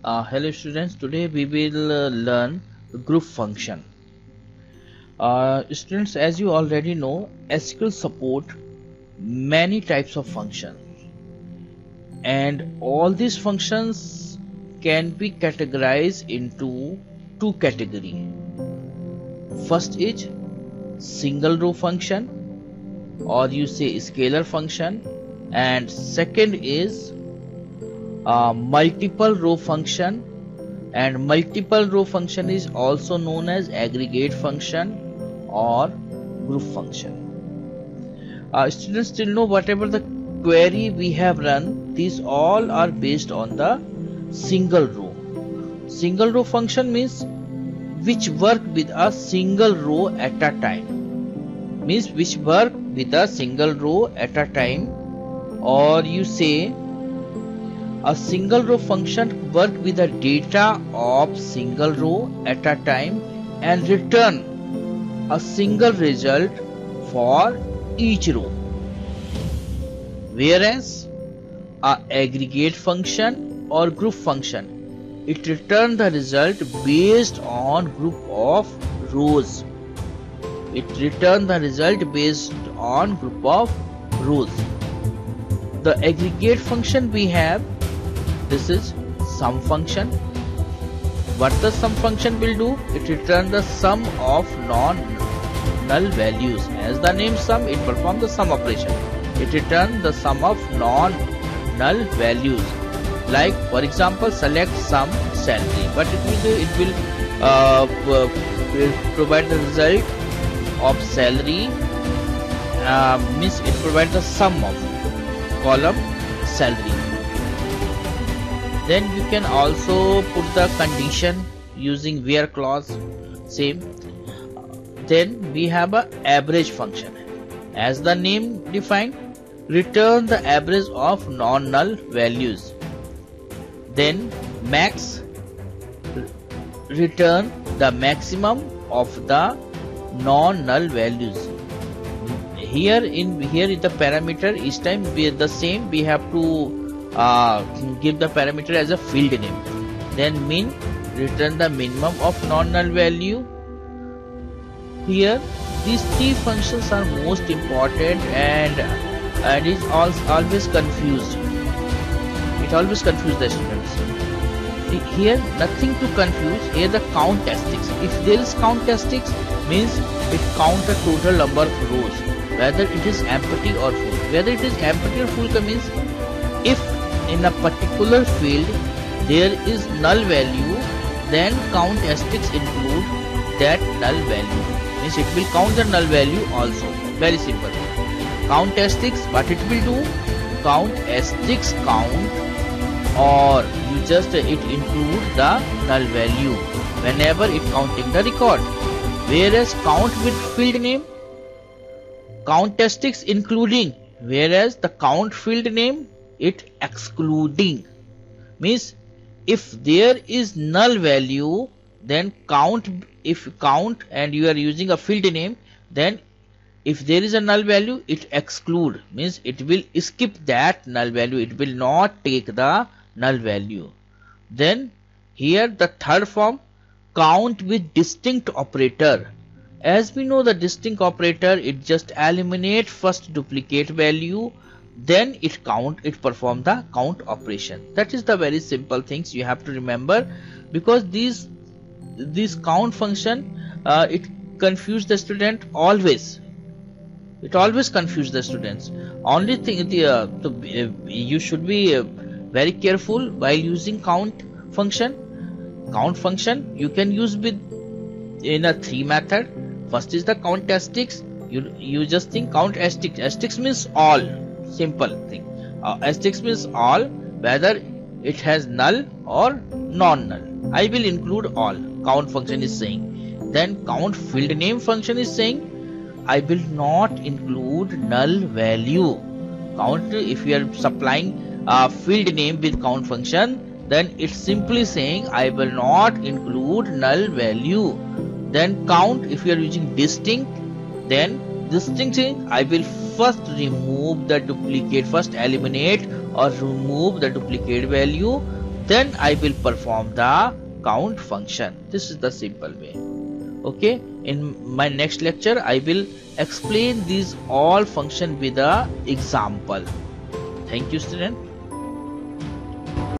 Hello students, today we will learn group function. Students, as you already know, SQL support many types of functions, and all these functions can be categorized into two categories. First is single row function, or you say scalar function, and second is multiple row function, and multiple row function is also known as aggregate function or group function. Students still know whatever the query we have run, these all are based on the single row. Single row function means which work with a single row at a time, means which work with a single row at a time, or you say a single row function work with the data of single row at a time and return a single result for each row. Whereas a aggregate function or group function, it returns the result based on group of rows. It returns the result based on group of rows. The aggregate function we have, this is sum function. What the sum function will do? It returns the sum of non-null values. As the name sum, it performs the sum operation. It returns the sum of non-null values. Like for example, select sum salary. But it will provide the result of salary. Means it provides the sum of column salary. Then you can also put the condition using where clause, same. Then we have a average function. As the name defined, return the average of non-null values. Then max, return the maximum of the non-null values. Here in the parameter, each time we are the same, we have to give the parameter as a field name. Then min, return the minimum of non-null value. Here these three functions are most important, and is always confused. It always confuses the students. Here nothing to confuse. Here the count asterisk. If there is count asterisk, means it counts the total number of rows, whether it is empty or full. Whether it is empty or full means if in a particular field there is null value, then count asterisk include that null value. Means it will count the null value also. Very simple. Count asterisk, what it will do? Count asterisk count, or you just it include the null value whenever it counting the record. Whereas count with field name, count asterisk including, whereas the count field name, it excluding. Means if there is null value, then count. If count and you are using a field name, then if there is a null value, it exclude. Means it will skip that null value. It will not take the null value. Then here the third form, count with distinct operator. As we know, the distinct operator, it just eliminate first duplicate value, then it perform the count operation. That is the very simple things you have to remember, because this count function, it confuse the student always. It always confuse the students. Only thing, you should be very careful while using count function. Count function you can use with in a three method. First is the count asterisk. You just think count asterisk. Asterisk means all. Simple thing. Asterisk means all, whether it has null or non-null. I will include all. Count function is saying. Then count field name function is saying, I will not include null value. Count, if you are supplying a field name with count function, then it's simply saying I will not include null value. Then count, if you are using distinct, then distinct thing, I will first remove the duplicate, first eliminate or remove the duplicate value, then I will perform the count function. This is the simple way. Okay, in my next lecture I will explain these all function with a example. Thank you, student.